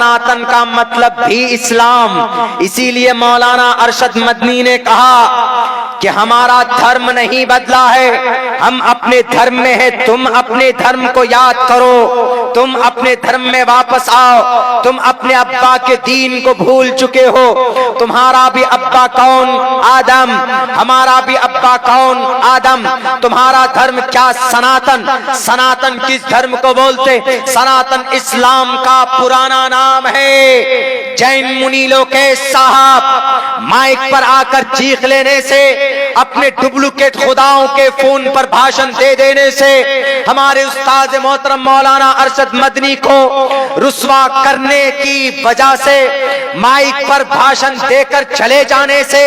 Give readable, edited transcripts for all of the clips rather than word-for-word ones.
सनातन का मतलब भी इस्लाम। इसीलिए मौलाना अरशद मदनी ने कहा कि हमारा धर्म नहीं बदला है, हम अपने धर्म में है। तुम अपने धर्म को याद करो, तुम अपने धर्म में वापस आओ। तुम अपने अब्बा के दीन को भूल चुके हो। तुम्हारा भी अब्बा कौन? आदम। हमारा भी अब्बा कौन? आदम। तुम्हारा धर्म क्या? सनातन। सनातन किस धर्म को बोलते? सनातन इस्लाम का पुराना नाम है। जैन मुनि लोकेश साहब माइक पर आकर चीख लेने से, अपने डुप्लीकेट खुदाओं के फोन पर भाषण दे देने से, हमारे उस्ताद मोहतरम मौलाना अरशद मदनी को रुस्वा करने की वजह से, माइक पर भाषण देकर चले जाने से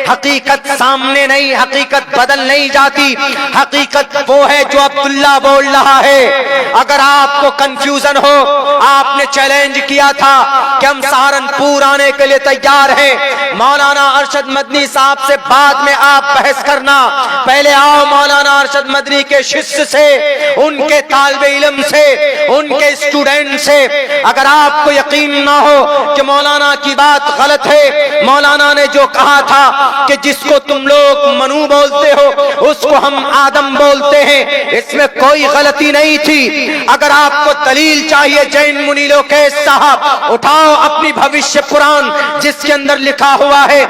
हकीकत सामने नहीं, हकीकत बदल नहीं जाती। हकीकत वो है जो अब्दुल्ला बोल रहा है। अगर आपको कंफ्यूजन हो, आपने चैलेंज किया था कि हम सहारनपुर आने के लिए तैयार हैं। मौलाना अरशद मदनी साहब से बाद में आप बहस करना, पहले आओ मौलाना अरशद मदनी के शिष्य से, उनके तालिबे इल्म से, उनके स्टूडेंट से। अगर आपको यकीन ना हो कि मौलाना की बात गलत है, मौलाना ने जो कहा था कि जिसको तुम लोग मनु बोलते हो उसको हम आदम बोलते हैं, इसमें कोई गलती नहीं थी। अगर आपको दलील चाहिए जैन मुनि लोकेश साहब, उठाओ अपनी भविष्य पुराण जिसके अंदर लिखा हुआ है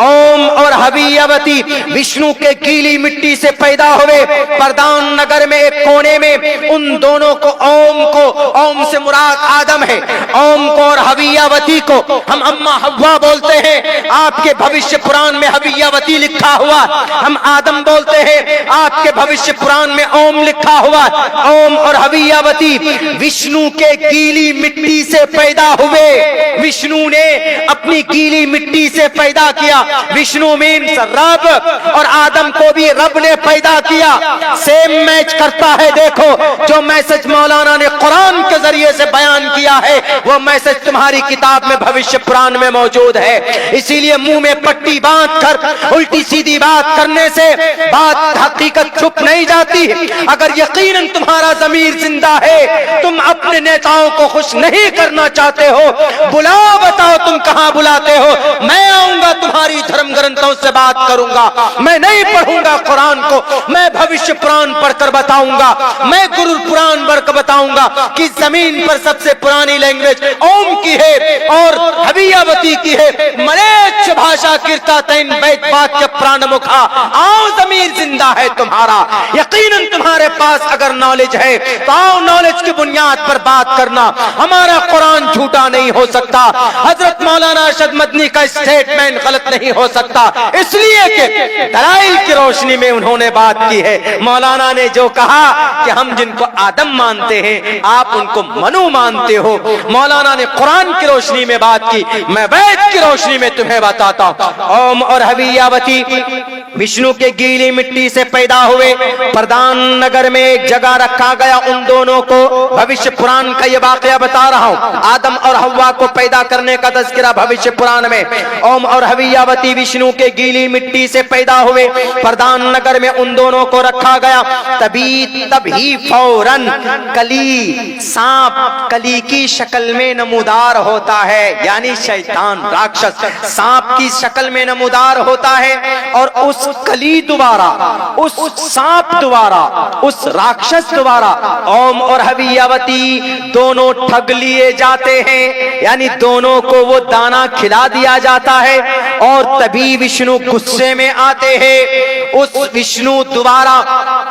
ओम और हवियवती विष्णु के गीली मिट्टी से पैदा हुए। प्रधान नगर में एक कोने में उन दोनों को, ओम से मुराद आदम है, ओम को और हवियावती को हम अम्मा हव्वा बोलते हैं। आपके भविष्य पुराण में हवियावती लिखा हुआ, हम आदम बोलते हैं। आपके भविष्य पुराण में ओम लिखा हुआ। ओम और हवियावती विष्णु के गीली मिट्टी से पैदा हुए। विष्णु ने अपनी गीली मिट्टी से पैदा किया। विष्णु मीन्स रब, और आदम को भी रब ने पैदा किया। सेम मैच करता है। देखो जो मैसेज मौलाना ने कुरान के जरिए से बयान किया है, वो मैसेज तुम्हारी किताब में भविष्य पुराण में मौजूद है। इसीलिए मुंह में पट्टी बांधकर उल्टी सीधी बात करने से बात हकीकत छुप नहीं जाती। अगर यकीनन तुम्हारा ज़मीर जिंदा है, तुम अपने नेताओं को खुश नहीं करना चाहते हो, बुलाओ, बताओ तुम कहां बुलाते हो। मैं आऊंगा, तुम्हारी धर्म ग्रंथों से बात करूंगा। मैं नहीं पढ़ूंगा कुरान को, मैं भविष्य पुराण पढ़कर बताऊंगा। मैं गुरु पुराण पढ़कर बताऊंगा कि जमीन पर सबसे पुरानी लैंग्वेज ओम की है और हवियावती की है। मलेच्छ भाषा कीर्ता तैन बैत वाक्य प्राण मुखा। आओ, जमीर जिंदा है तुम्हारा। यकीनन तुम्हारे पास अगर नॉलेज है तो आओ, नॉलेज की बुनियाद पर बात करना। हमारा कुरान झूठा नहीं हो सकता। हजरत मौलाना अरशद मदनी का स्टेटमेंट गलत नहीं हो सकता, इसलिए कि दलाइल की रोशनी में उन्होंने बात की है। मौलाना ने जो कहा कि हम जिनको आदम मानते हैं आप उनको मनु मानते हो, मौलाना ने कुरान की रोशनी में बात की, मैं वैद की रोशनी में तुम्हें बताता हूं। ओम और हवियावती विष्णु के गीली मिट्टी से पैदा हुए। प्रधान नगर में एक जगह रखा गया उन दोनों को। भविष्य पुराण का ये वाकया बता रहा हूं। आदम और हव्वा को पैदा करने का तज़किरा भविष्य पुराण में। ओम और हवियावती विष्णु के गीली मिट्टी से पैदा हुए। प्रधान नगर में उन दोनों को रखा गया। तभी फौरन कली, सांप कली की शक्ल में नमूदार होता है, यानी शैतान राक्षस सांप की शक्ल में नमूदार होता है। और उस कली द्वारा, उस सांप द्वारा, उस राक्षस द्वारा ओम और हवियावती दोनों ठग लिए जाते हैं, यानी दोनों को वो दाना खिला दिया जाता है। और तभी विष्णु गुस्से में आते हैं। उस विष्णु द्वारा,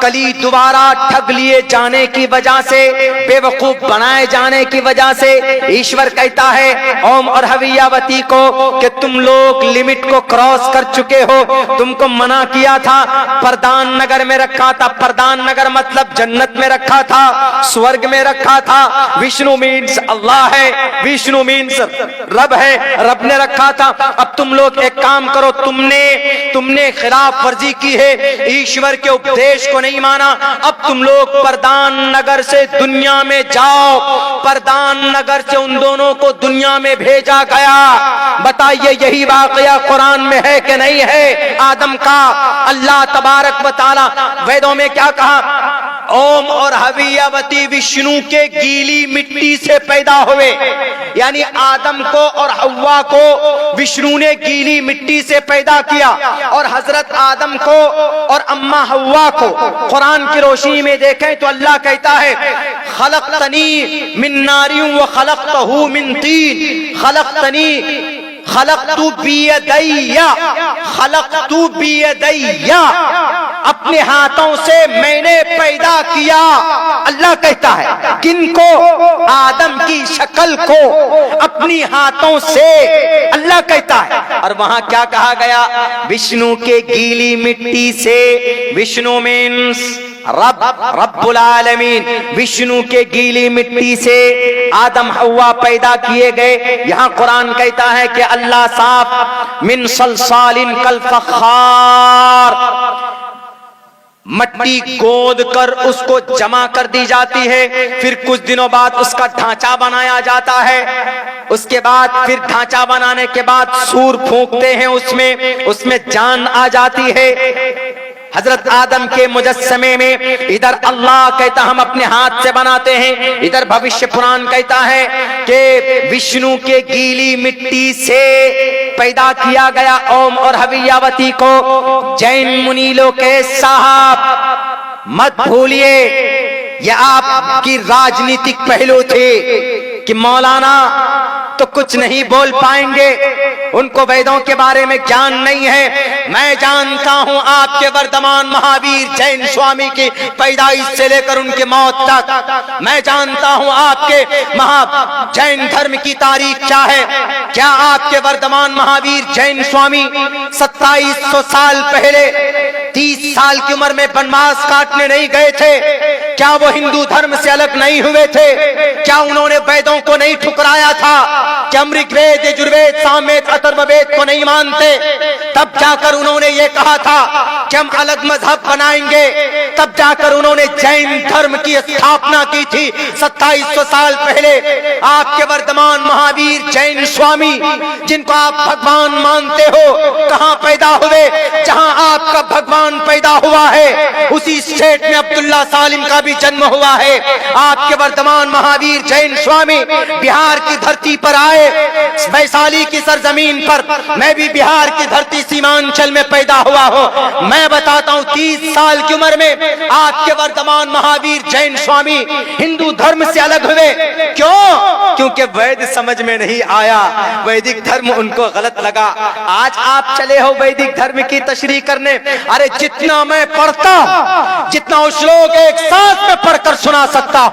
कली द्वारा ठग लिए जाने की वजह से, बेवकूफ बनाए जाने की वजह से ईश्वर कहता है ओम और हवियावती को कि तुम लोग लिमिट को क्रॉस कर चुके हो। तुमको मना किया था, प्रधान नगर में रखा था। प्रधान नगर मतलब जन्नत में रखा था, स्वर्ग में रखा था। विष्णु मीन्स अल्लाह है, विष्णु मीन्स रब है, रब ने रखा था। अब तुम लोग एक काम करो, तुमने खिलाफ वर्जी की है, ईश्वर के उपदेश को नहीं माना। अब तुम लोग प्रधान नगर से दुनिया में जाओ। प्रधान नगर से उन दोनों को दुनिया में भेजा गया। बताइए यही वाकया कुरान में है कि नहीं है? आदम का अल्लाह तबारक व तआला वेदों में क्या कहा? ओम और हवियावती विष्णु के गीली मिट्टी से पैदा हुए। यानी आदम को और हव्वा को विष्णु ने गीली मिट्टी से पैदा किया, और हजरत आदम को और अम्मा हव्वा को कुरान की रोशनी में देखें तो अल्लाह कहता है खलक़तनी मिन नारिन व खलक़तहू मिन तीन, खलक़तू बियदैया, अपने हाथों से मैंने पैदा किया। अल्लाह कहता है किनको? आदम की शक्ल को अपनी हाथों से, अल्लाह कहता है। और वहां क्या कहा गया? विष्णु के गीली मिट्टी से, विष्णु मीन्स रब्बुल आलमीन, विष्णु के गीली मिट्टी से आदम हव्वा पैदा किए गए। यहाँ कुरान कहता है कि अल्लाह साफ मिन सलसालिन कल फख्खार, मट्टी गोद कर उसको जमा कर दी जाती है, फिर कुछ दिनों बाद उसका ढांचा बनाया जाता है, उसके बाद फिर ढांचा बनाने के बाद सूर फूंकते हैं, उसमें जान आ जाती है। हजरत आदम के मुजस्समे में इधर अल्लाह कहता हम अपने हाथ से बनाते हैं, इधर भविष्य पुराण कहता है कि विष्णु के गीली मिट्टी से पैदा किया गया ओम और हवियावती को। जैन मुनीलों के साहब मत भूलिए, यह आपकी राजनीतिक पहलू थे कि मौलाना तो कुछ नहीं बोल पाएंगे, उनको वेदों के बारे में ज्ञान नहीं है। मैं जानता हूं आपके वर्तमान महावीर जैन स्वामी की पैदाइश से लेकर उनकी मौत तक, मैं जानता हूं आपके महा जैन धर्म की तारीख क्या है। क्या आपके वर्तमान महावीर जैन स्वामी 2700 साल पहले 30 साल की उम्र में वनवास काटने नहीं गए थे? क्या वो हिंदू धर्म से अलग नहीं हुए थे? क्या उन्होंने वेदों को नहीं ठुकराया था? क्या ऋग्वेद, यजुर्वेद, सामवेद, अथर्ववेद को नहीं मानते? तब जाकर उन्होंने ये कहा था कि हम अलग मजहब बनाएंगे, तब जाकर उन्होंने जैन धर्म की स्थापना की थी 2700 साल पहले। आपके वर्तमान महावीर जैन स्वामी जिनको आप भगवान मानते हो, कहां पैदा हुए? जहां आपका भगवान पैदा हुआ है उसी स्टेट में अब्दुल्ला सालिम का भी जन्म हुआ है। आपके वर्तमान महावीर जैन स्वामी बिहार की धरती पर आए, वैशाली की सरजमीन पर, मैं भी बिहार की धरती सीमांचल में पैदा हुआ हूँ। मैं बताता हूँ 30 साल की उम्र में आपके वर्तमान महावीर जैन स्वामी हिंदू धर्म से अलग हुए। क्यों? क्योंकि वैद समझ में नहीं आया, वैदिक धर्म उनको गलत लगा। आज आप चले हो वैदिक धर्म की तशरीह करने, अरे जितना मैं पढ़ता जितना उस लोग एक साथ में पढ़कर सुना सकता।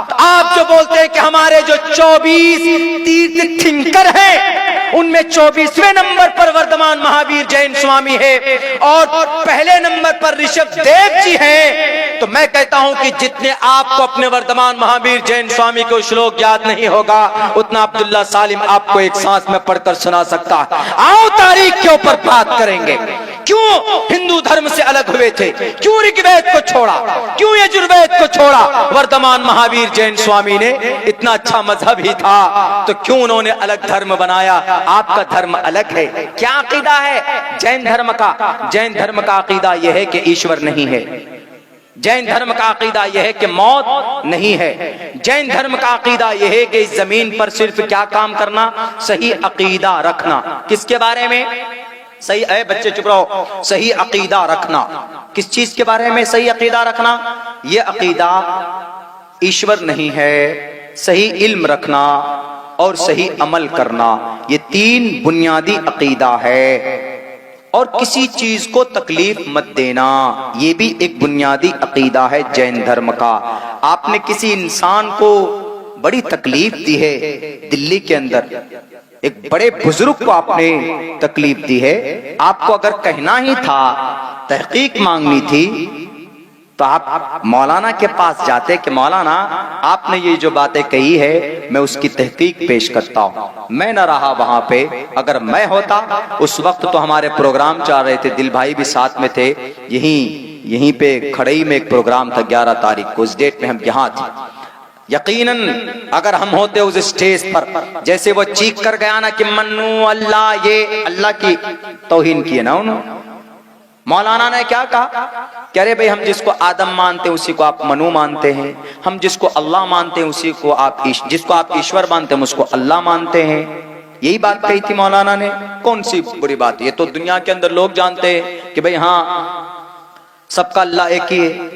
तो आप जो बोलते हैं कि हमारे जो 24 तीर्थ थिंकर है उनमें 24वें नंबर पर वर्तमान महावीर जैन स्वामी है और पहले नंबर पर ऋषभ देव जी हैं, तो मैं कहता हूं कि जितने आपको अपने वर्तमान महावीर जैन स्वामी को श्लोक याद नहीं होगा उतना अब्दुल्ला सालिम आपको एक सांस में पढ़कर सुना सकता। आओ तारीख के ऊपर बात करेंगे, क्यों हिंदू धर्म से अलग हुए थे, क्यों ऋग्वेद को छोड़ा, क्यों यजुर्वेद को छोड़ा? वर्तमान महावीर जैन स्वामी ने इतना अच्छा मजहब ही था तो क्यों उन्होंने अलग धर्म बनाया? आपका धर्म अलग है। क्या अकीदा है जैन धर्म का? जैन धर्म का अकीदा यह है कि ईश्वर नहीं है। जैन धर्म का अकीदा यह है कि मौत नहीं है। जैन धर्म का अकीदा यह है कि इस जमीन पर सिर्फ क्या काम करना? सही अकीदा रखना। किसके बारे में? सही है बच्चे चुप रहो। सही अकीदा रखना। किस चीज के बारे में सही अकीदा रखना? यह अकीदा ईश्वर नहीं है, सही इल्म रखना और सही अमल करना, ये 3 बुनियादी अकीदा है। और किसी चीज को तकलीफ मत देना, ये भी एक बुनियादी अकीदा है जैन धर्म का। आपने किसी इंसान को बड़ी तकलीफ दी है, दिल्ली के अंदर एक बड़े बुजुर्ग को आपने तकलीफ दी है, आपको अगर कहना ही था, तहकीक मांगनी थी, तो आप मौलाना के पास जाते कि मौलाना आपने ये जो बातें कही है मैं उसकी तहकीक पेश करता हूँ। मैं न रहा वहां पे, अगर मैं होता उस वक्त तो हमारे प्रोग्राम चल रहे थे, दिल भाई भी साथ में थे, यहीं पे खड़ई में एक प्रोग्राम था 11 तारीख को, उस डेट में हम यहाँ थे। यकीनन अगर हम होते उस स्टेज पर, जैसे वो चीख कर गया ना कि मन्नू अल्लाह, ये अल्लाह की तौहीन की है ना उन्होंने, मौलाना ने क्या कहा कि अरे भाई हम जिसको आदम मानते हैं उसी को आप मनु मानते हैं, हम जिसको अल्लाह मानते हैं उसी को आप जिसको आप ईश्वर मानते हैं उसको अल्लाह मानते हैं। यही बात कही थी मौलाना ने। कौन सी बुरी बात? ये तो दुनिया के अंदर लोग जानते हैं कि भाई हाँ सबका अल्लाह एक ही है,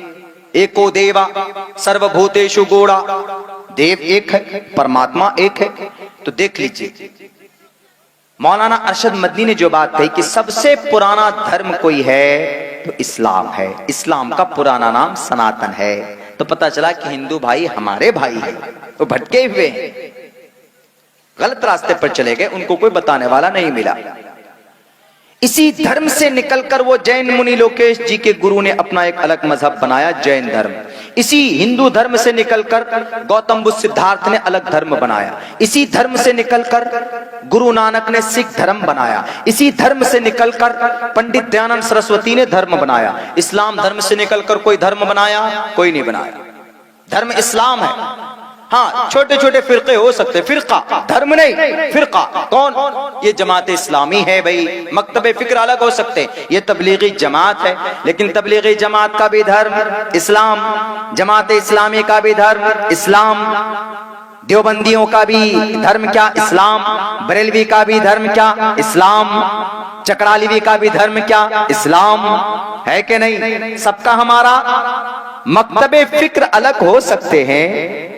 एको देवा सर्वभूतेषु गूढ़ा, देव एक है, परमात्मा एक है। तो देख लीजिए मौलाना अरशद मदनी ने जो बात कही कि सबसे पुराना धर्म कोई है तो इस्लाम है, इस्लाम का पुराना नाम सनातन है। तो पता चला कि हिंदू भाई हमारे भाई हैं, वो भटके हुए हैं, गलत रास्ते पर चले गए, उनको कोई बताने वाला नहीं मिला। इसी धर्म से निकलकर वो जैन मुनि लोकेश जी के गुरु ने अपना एक अलग मजहब बनाया, जैन धर्म। इसी हिंदू धर्म से निकलकर गौतम बुद्ध सिद्धार्थ ने अलग धर्म बनाया। इसी धर्म से निकलकर गुरु नानक ने सिख धर्म बनाया। इसी धर्म से निकलकर पंडित दयानंद सरस्वती ने धर्म बनाया। इस्लाम धर्म से निकलकर कोई धर्म बनाया? कोई नहीं बनाया। धर्म इस्लाम है। हाँ छोटे छोटे फिरके हो सकते, फिरका धर्म नहीं, फिरका कौन? ये जमात इस्लामी है भाई। मकतबे फिक्र अलग हो सकते, ये तबलीगी जमात है, लेकिन तबलीगी जमात का भी धर्म इस्लाम, जमात इस्लामी का भी धर्म इस्लाम, देवबंदियों का भी धर्म क्या? इस्लाम। बरेलवी का भी धर्म क्या? इस्लाम। चकरालीवी का भी धर्म क्या? इस्लाम। है कि नहीं? सबका हमारा मकतबे फिक्र अलग हो सकते हैं,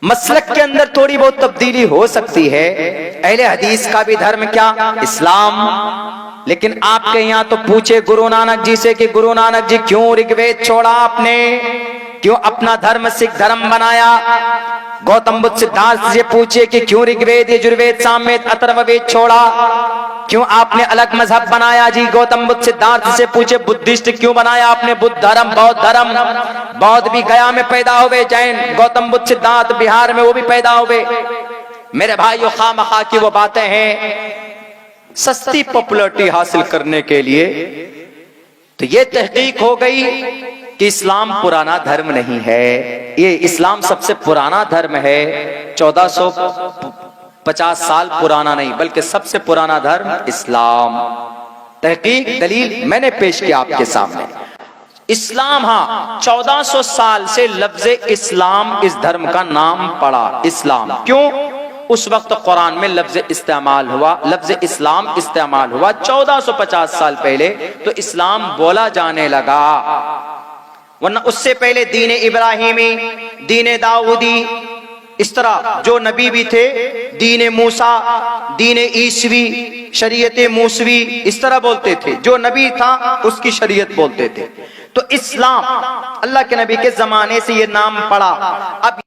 मसलक के अंदर थोड़ी बहुत तब्दीली हो सकती है। अहले हदीस का भी धर्म क्या? इस्लाम। लेकिन आपके यहाँ तो पूछे गुरु नानक जी से कि गुरु नानक जी क्यों ऋग्वेद छोड़ा आपने, क्यों अपना धर्म सिख धर्म बनाया? गौतम बुद्ध सिद्धार्थ से पूछे कि क्यों ऋग्वेद यजुर्वेद सामवेद अथर्ववेद छोड़ा, क्यों आपने अलग मजहब बनाया? जी गौतम बुद्ध सिद्धार्थ से पूछे बुद्धिस्ट क्यों बनाया आपने बुद्ध धर्म, बौद्ध धर्म? बौद्ध भी गया में पैदा हुए, जैन गौतम बुद्ध सिद्धार्थ बिहार में वो भी पैदा हुए। मेरे भाइयों खामखा की वो बातें हैं सस्ती पॉपुलैरिटी हासिल करने के लिए। तो ये तहकीक हो गई कि इस्लाम पुराना धर्म नहीं है। ये इस्लाम सबसे पुराना धर्म है, 1450 साल पुराना नहीं बल्कि सबसे पुराना धर्म इस्लाम। तहकीक दलील मैंने पेश किया आपके सामने। इस्लाम हाँ 1400 साल से लफ्ज इस्लाम इस धर्म का नाम पड़ा, इस्लाम। क्यों? उस वक्त कुरान में लफ्ज इस्तेमाल हुआ, लफ्ज इस्लाम इस्तेमाल हुआ 1450 साल पहले, तो इस्लाम बोला जाने लगा। वरना उससे पहले दीन इब्राहिमी, दीन दाऊदी, इस तरह जो नबी भी थे, दीन मूसा, दीन ईसवी, शरीयत मूसवी, इस तरह बोलते थे। जो नबी था उसकी शरीयत बोलते थे। तो इस्लाम अल्लाह के नबी के जमाने से ये नाम पड़ा। अब